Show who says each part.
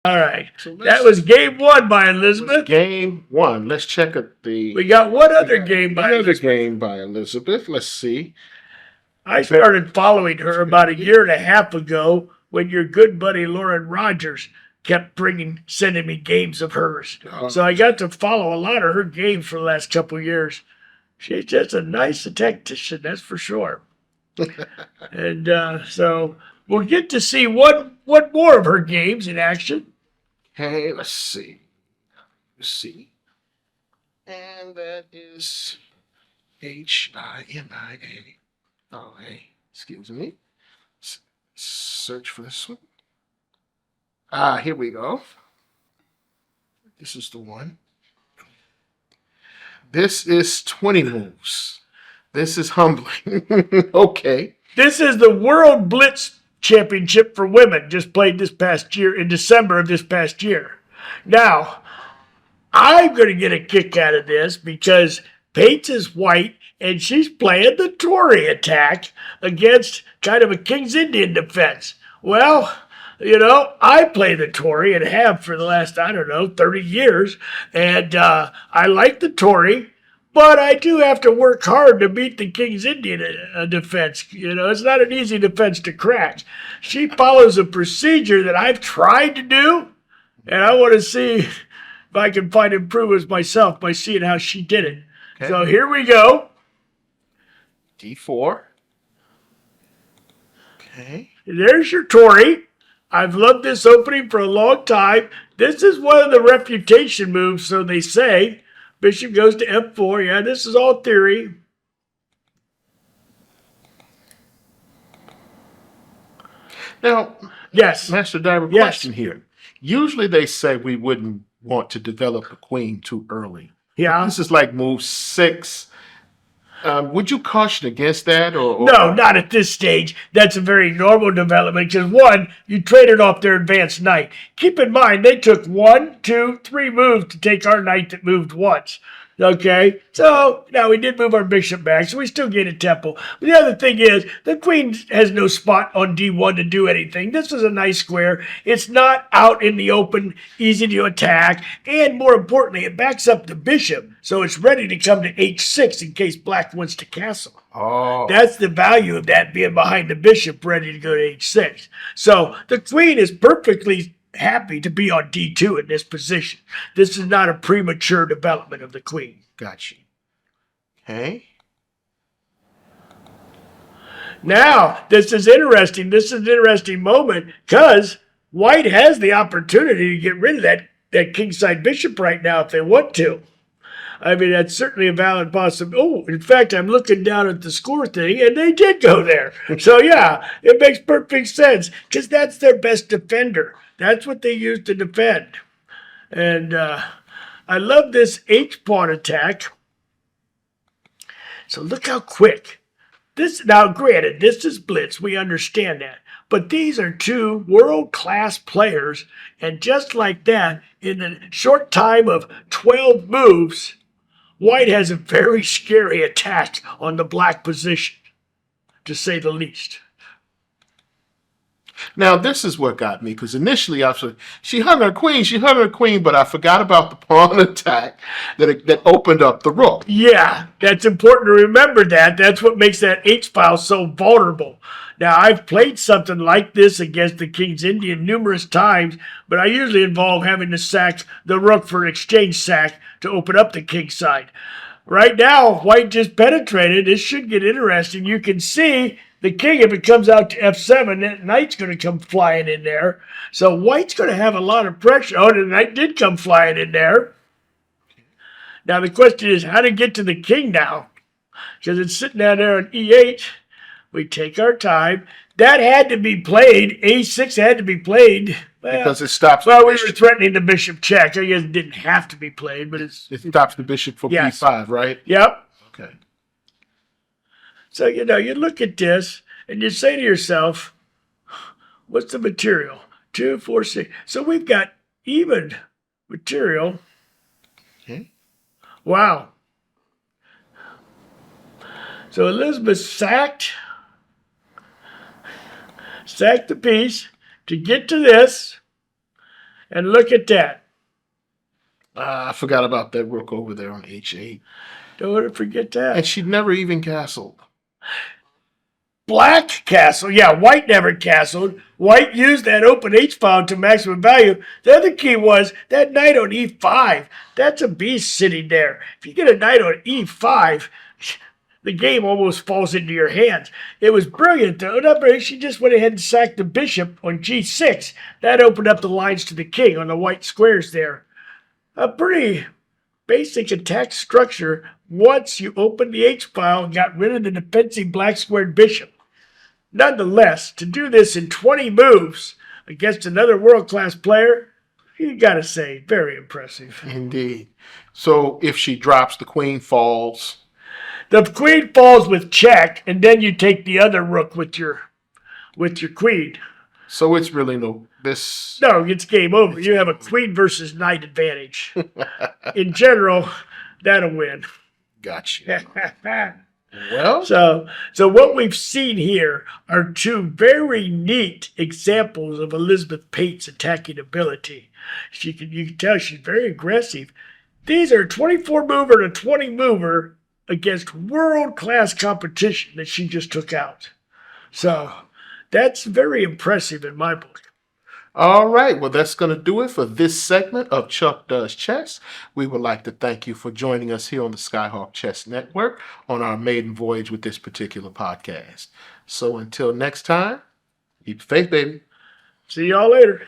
Speaker 1: All right.
Speaker 2: So
Speaker 1: That was game one by Elizabeth.
Speaker 2: game one. Let's check the.
Speaker 1: We got one other game by
Speaker 2: Another
Speaker 1: Elizabeth.
Speaker 2: game by Elizabeth. Let's see.
Speaker 1: I started following her about a year and a half ago when your good buddy Lauren Rogers kept sending me games of hers. So I got to follow a lot of her games for the last couple of years. She's just a nice tactician, that's for sure. And so we'll get to see one more of her games in action.
Speaker 2: Okay, let's see. Let's see. And that is HIMIA. Oh, hey, excuse me. Search for this one. Here we go. This is the one. This is 20 moves. This is humbling. Okay.
Speaker 1: This is the World Blitz Championship for women, just played this past year, in December of this past year. Now, I'm going to get a kick out of this because Pates is white and she's playing the Tory attack against kind of a King's Indian defense. Well, I play the Tory and have for the last, 30 years. And I like the Tory, but I do have to work hard to beat the King's Indian defense. It's not an easy defense to crack. She follows a procedure that I've tried to do, and I want to see if I can find improvements myself by seeing how she did it. Okay. So here we go.
Speaker 2: D4. Okay.
Speaker 1: There's your Tory. I've loved this opening for a long time. This is one of the refutation moves, so they say. Bishop goes to F4. Yeah, this is all theory.
Speaker 2: Now,
Speaker 1: yes,
Speaker 2: Master Diver, question here. Usually they say we wouldn't want to develop a queen too early.
Speaker 1: Yeah.
Speaker 2: This is like move 6. Would you caution against that? Or
Speaker 1: no, not at this stage. That's a very normal development because, one, you traded off their advanced knight. Keep in mind, they took 1, 2, 3 moves to take our knight that moved once. Okay, so now we did move our bishop back, so we still get a temple. But the other thing is, the queen has no spot on D1 to do anything. This is a nice square. It's not out in the open, easy to attack, and more importantly, it backs up the bishop, so it's ready to come to H6 in case black wants to castle.
Speaker 2: Oh.
Speaker 1: That's the value of that, being behind the bishop, ready to go to H6. So the queen is perfectly happy to be on D2 in this position. This is not a premature development of the queen.
Speaker 2: Got you. Okay.
Speaker 1: Now, this is interesting. This is an interesting moment because white has the opportunity to get rid of that kingside bishop right now if they want to. I mean, that's certainly a valid possibility. Oh, in fact, I'm looking down at the score thing, and they did go there. So, yeah, it makes perfect sense because that's their best defender. That's what they use to defend. And I love this H-pawn attack. So look how quick. Now, granted, this is blitz. We understand that. But these are two world-class players. And just like that, in a short time of 12 moves, white has a very scary attack on the black position, to say the least.
Speaker 2: Now, this is what got me, because initially I was like, she hung her queen, but I forgot about the pawn attack that opened up the rook.
Speaker 1: Yeah, that's important to remember that. That's what makes that H-file so vulnerable. Now, I've played something like this against the King's Indian numerous times, but I usually involve having to sack the rook for an exchange sack to open up the king side. Right now, white just penetrated. This should get interesting. You can see the king, if it comes out to F7, that knight's going to come flying in there. So white's going to have a lot of pressure. Oh, the knight did come flying in there. Now the question is how to get to the king now. Because it's sitting down there on E8. We take our time. That had to be played. A6 had to be played.
Speaker 2: Well, because it stops.
Speaker 1: Well, we were threatening the bishop check. I guess it didn't have to be played, but it
Speaker 2: stops the bishop for B5, right?
Speaker 1: Yep.
Speaker 2: Okay.
Speaker 1: So, you look at this and you say to yourself, what's the material? 2, 4, 6. So we've got even material.
Speaker 2: Okay.
Speaker 1: Wow. So Elizabeth sacked the piece to get to this. And look at that.
Speaker 2: I forgot about that rook over there on h8.
Speaker 1: Don't forget that.
Speaker 2: And she never even castled.
Speaker 1: Black castle. Yeah, white never castled. White used that open H file to maximum value. The other key was that knight on E5. That's a beast sitting there. If you get a knight on E5, the game almost falls into your hands. It was brilliant, though. She just went ahead and sacked the bishop on G6. That opened up the lines to the king on the white squares there. A pretty basic attack structure once you opened the H file and got rid of the defensive black squared bishop. Nonetheless, to do this in 20 moves against another world-class player, you gotta say, very impressive.
Speaker 2: Indeed. So if she drops, the queen falls.
Speaker 1: The queen falls with check, and then you take the other rook with your queen.
Speaker 2: So it's really no this.
Speaker 1: No, it's game over. You have a queen versus knight advantage. In general, that'll win.
Speaker 2: Gotcha. Well,
Speaker 1: So what we've seen here are two very neat examples of Elizabeth Pate's attacking ability. You can tell she's very aggressive. These are a 24 mover and a 20 mover against world-class competition that she just took out. So that's very impressive in my book.
Speaker 2: all right. Well, that's going to do it for this segment of Chuck Does Chess. We would like to thank you for joining us here on the Skyhawk Chess Network on our maiden voyage with this particular podcast. So until next time, keep faith, baby.
Speaker 1: See y'all later.